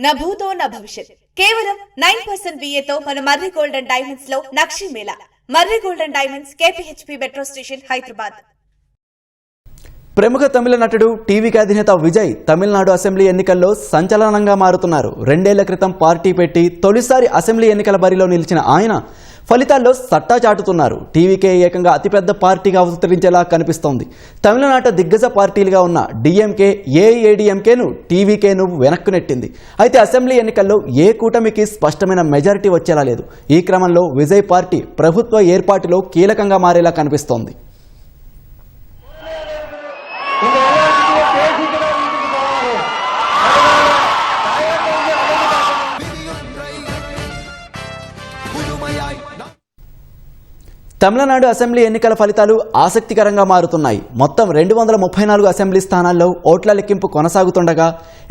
నా భూతో నా భవిష్యత్ కేవలం 9% VAతో మన మర్రి గోల్డ్ అండ్ డైమండ్స్ లో నక్షి మేళా. Marri gold and diamonds, KPHP metro station, Hyderabad. ప్రముఖ తమిళ నటుడు టీవీకి అధినేత విజయ్ తమిళనాడు అసెంబ్లీ ఎన్నికల్లో సంచలనంగా మారుతున్నారు. 2 ఏళ్ల క్రితం పార్టీ పెట్టి తొలిసారి అసెంబ్లీ ఎన్నికల బరిలో నిలిచిన ఆయన ఫలితాల్లో సత్తా చాటుతున్నారు. టీవీకే ఏకంగా అతిపెద్ద పార్టీగా అవతరించేలా కనిపిస్తోంది. తమిళనాట దిగ్గజ పార్టీలుగా ఉన్న DMK, AADMKను టీవీకేను వెనక్కు నెట్టింది. అయితే అసెంబ్లీ ఎన్నికల్లో ఏ కూటమికి స్పష్టమైన మెజారిటీ వచ్చేలా లేదు. ఈ క్రమంలో విజయ్ పార్టీ ప్రభుత్వ ఏర్పాటులో కీలకంగా మారేలా కనిపిస్తోంది. తమిళనాడు అసెంబ్లీ ఎన్నికల ఫలితాలు ఆసక్తికరంగా మారుతున్నాయి. మొత్తం 234 అసెంబ్లీ స్థానాల్లో ఓట్ల లెక్కింపు కొనసాగుతుండగా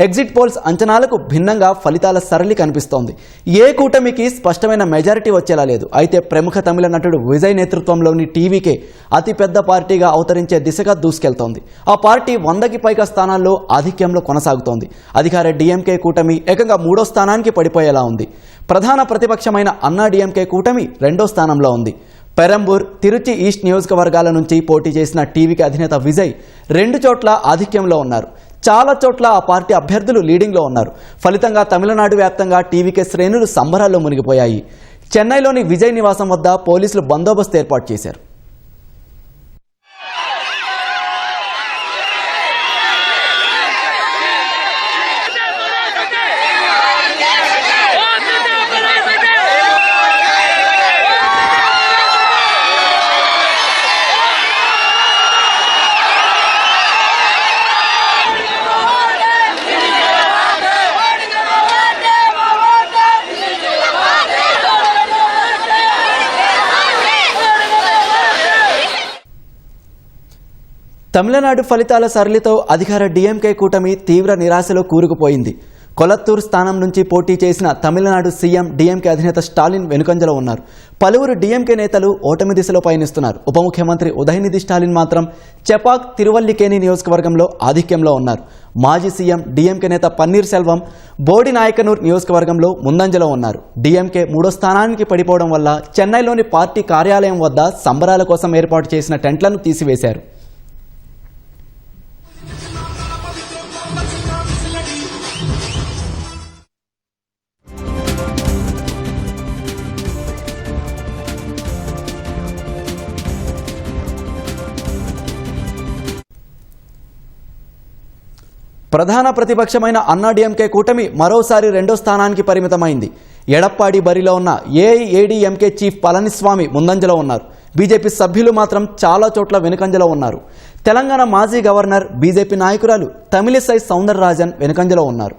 ఎగ్జిట్ పోల్స్ అంచనాలకు భిన్నంగా ఫలితాల సరళి కనిపిస్తోంది. ఏ కూటమికి స్పష్టమైన మెజారిటీ వచ్చేలా లేదు. అయితే ప్రముఖ తమిళ నటుడు విజయ్ నేతృత్వంలోని టీవీకే అతిపెద్ద పార్టీగా అవతరించే దిశగా దూసుకెళ్తోంది. ఆ పార్టీ 100కి పైగా స్థానాల్లో ఆధిక్యంలో కొనసాగుతోంది. అధికార DMK కూటమి ఏకంగా 3వ స్థానానికి పడిపోయేలా ఉంది. ప్రధాన ప్రతిపక్షమైన అన్నా DMK కూటమి 2వ స్థానంలో ఉంది. పెరంబూర్, తిరుచి ఈస్ట్ నియోజకవర్గాల నుంచి పోటీ చేసిన టీవీకి అధినేత విజయ్ 2 చోట్ల ఆధిక్యంలో ఉన్నారు. చాలా చోట్ల ఆ పార్టీ అభ్యర్థులు లీడింగ్లో ఉన్నారు. ఫలితంగా తమిళనాడు వ్యాప్తంగా టీవీకే శ్రేణులు సంబరాల్లో మునిగిపోయాయి. చెన్నైలోని విజయ్ నివాసం వద్ద పోలీసులు బందోబస్తు ఏర్పాటు చేశారు. తమిళనాడు ఫలితాల సరళితో అధికార DMK కూటమి తీవ్ర నిరాశలో కూరుకుపోయింది. కొలత్తూరు స్థానం నుంచి పోటీ చేసిన తమిళనాడు సీఎం DMK అధినేత స్టాలిన్ వెనుకంజలో ఉన్నారు. పలువురు DMK నేతలు ఓటమి దిశలో పయనిస్తున్నారు. ఉప ముఖ్యమంత్రి ఉదయనిధి స్టాలిన్ మాత్రం చెపాక్, తిరువల్లికేని నియోజకవర్గంలో ఆధిక్యంలో ఉన్నారు. మాజీ సీఎం DMK నేత పన్నీర్ సెల్వం బోడి నాయకనూర్ నియోజకవర్గంలో ముందంజలో ఉన్నారు. DMK 3వ స్థానానికి పడిపోవడం వల్ల చెన్నైలోని పార్టీ కార్యాలయం వద్ద సంబరాల కోసం ఏర్పాటు చేసిన టెంట్లను తీసివేశారు. ప్రధాన ప్రతిపక్షమైన అన్నా DMK కూటమి మరోసారి 2వ స్థానానికి పరిమితమైంది. ఎడప్పాడి బరిలో ఉన్న AADMK చీఫ్ పళనిస్వామి ముందంజలో ఉన్నారు. బీజేపీ సభ్యులు మాత్రం చాలా చోట్ల వెనుకంజలో ఉన్నారు. తెలంగాణ మాజీ గవర్నర్, బీజేపీ నాయకురాలు తమిళిసై సౌందరరాజన్ వెనుకంజలో ఉన్నారు.